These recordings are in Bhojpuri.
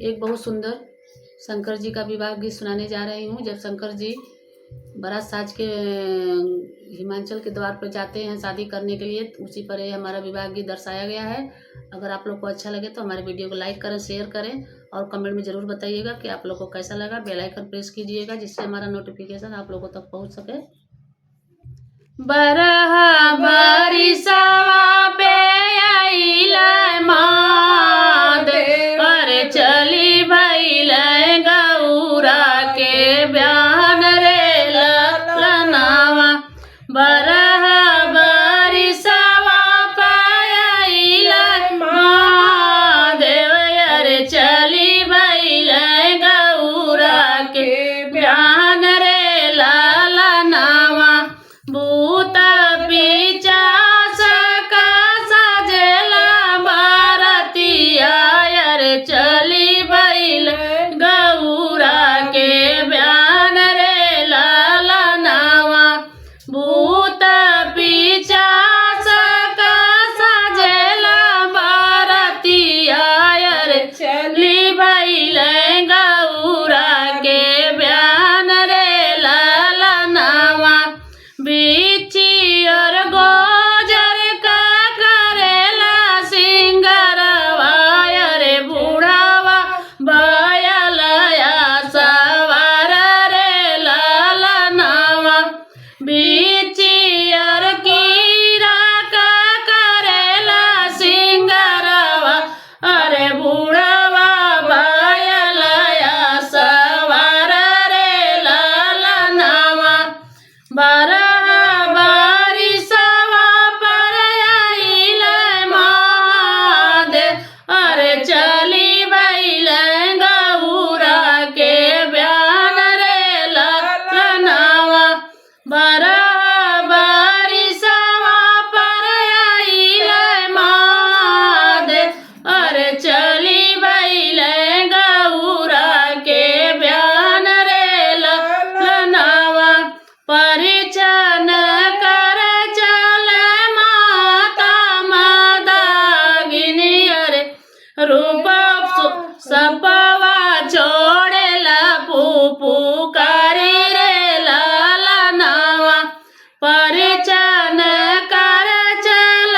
एक बहुत सुंदर शंकर जी का विवाह गीत सुनाने जा रही हूँ। जब शंकर जी बारात साज के हिमाचल के द्वार पर जाते हैं शादी करने के लिए, उसी पर ये हमारा विवाह गीत दर्शाया गया है। अगर आप लोग को अच्छा लगे तो हमारे वीडियो को लाइक करें, शेयर करें और कमेंट में ज़रूर बताइएगा कि आप लोग को कैसा लगा। बेल आइकन प्रेस कीजिएगा जिससे हमारा नोटिफिकेशन आप लोगों तक पहुँच सके। बरहा बारिशवा पे आइलै मादेव, अरे चली भइलै गौरा के ब्यान रे ललनावा। बरहा बारिशवा पे आइलै मादेव, अरे चली भइलै गौरा के ब्यान रे ललनावा। भूत पिशाच का सजेला बारतिया, अरे चली भइल गौरा के ब्यान रे ललनावा। भूत पिशाच का सजेला बारतिया, अरे चली भइल गौरा के ब्यान रे ललनावा। बिची और गोजर का करेला सिंगरवा, अरे बूढ़ावा बयलया सवार रे ललनावा। बिची और कीरा का करेला सिंगरवा, अरे बूढ़ावा बयलया सवार रे ललनावा। बरहा बारिशवा पर आइलै मादेव, अरे चली भइलै गौरा के ब्यान रे ललनावा। बरहा बारिशवा पर आइलै मादेव, अरे चली भइलै गौरा के ब्यान रे ललनावा। परिचन कर चल माता मदागिनी, अरे रूप सपवा छोड़ेला फुफुकारी रे ललनावा। परिचन कर चल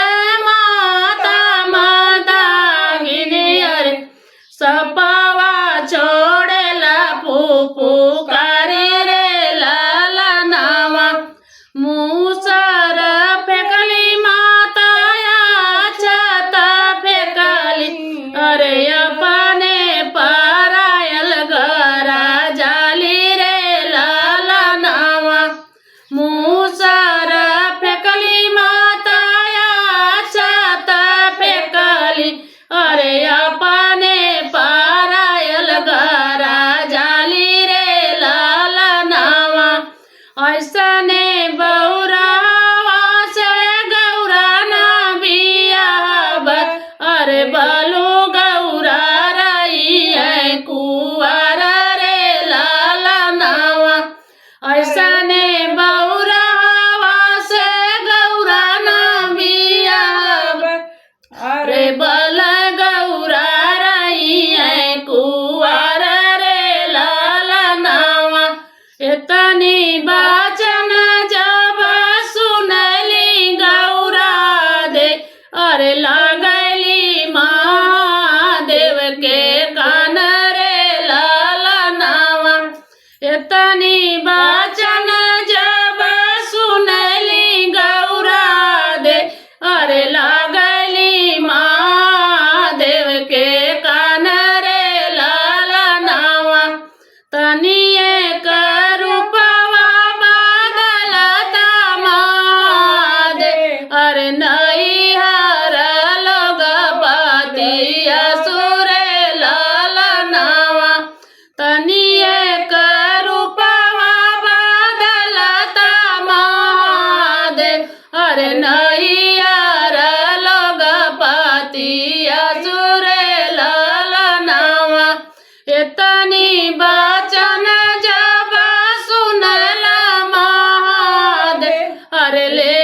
माता मदागिनी, अरे सपवा छोड़ेला फुफुकारी रे ललनावा। मूसर फेंकली माताया छत फेंकली, अरे अपने परायल घरा जाली रे ललनावा। मूसर फेंकली माताया छत फेंकली, अरे अपने परायल घरा जाली रे ललनावा। ऐसने बौरावा से गौरा ना बियाह, अरे बलू गौरा रही है कुंवर रे ललनावा। ऐसने बौरावा से गौरा ना बियाह, अरे बल गौरा रही है कुंवर रे ललनावा। इतनी बाचन जब सुनली गौरा दे, अरे लागली महादेव के कान रे ललनावा। इतनी बाचन जब सुनली गौरा दे, अरे लागली महादेव के कान रे ललनावा। तनिए रूपवा बदलता महादेव, अरे नैहर लोग पतिया सुरे ललनावा। तनिए रूपवा बदलता महादेव, अरे नैहर लोग पतिया सुरे ललनावा। इतनी बाचन जब सुनला महादेव, अरे ले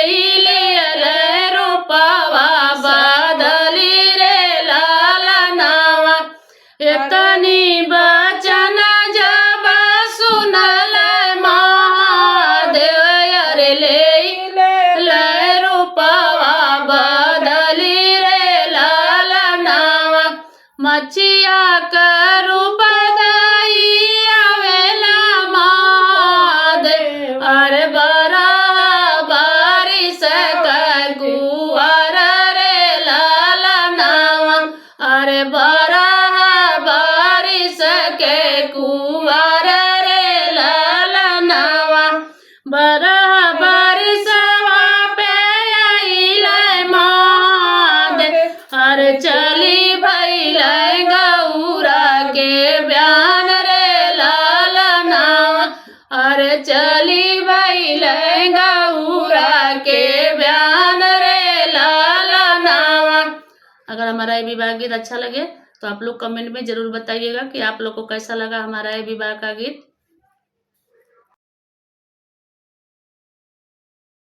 रूपवा बदली रे ललनावा। मानी बचन जब सुनल महादेव अरे ले रूपवा बदली रे लालनावा मछिया का रूप दई आवेला महादेव अरे बरा बारिश का गुआर रे लालनावा अरे बरा बारिश के कुंवर रे लालनावा बरा बारिशवा पे आइले महादेव अरे चली भइले गौरा के बयान रे लालनावा अरे चली भइले गौरा के बयान रे लालनावा। अगर हमारा ये विवाह गीत अच्छा लगे तो आप लोग कमेंट में ज़रूर बताइएगा कि आप लोग को कैसा लगा हमारा ये विवाह का गीत।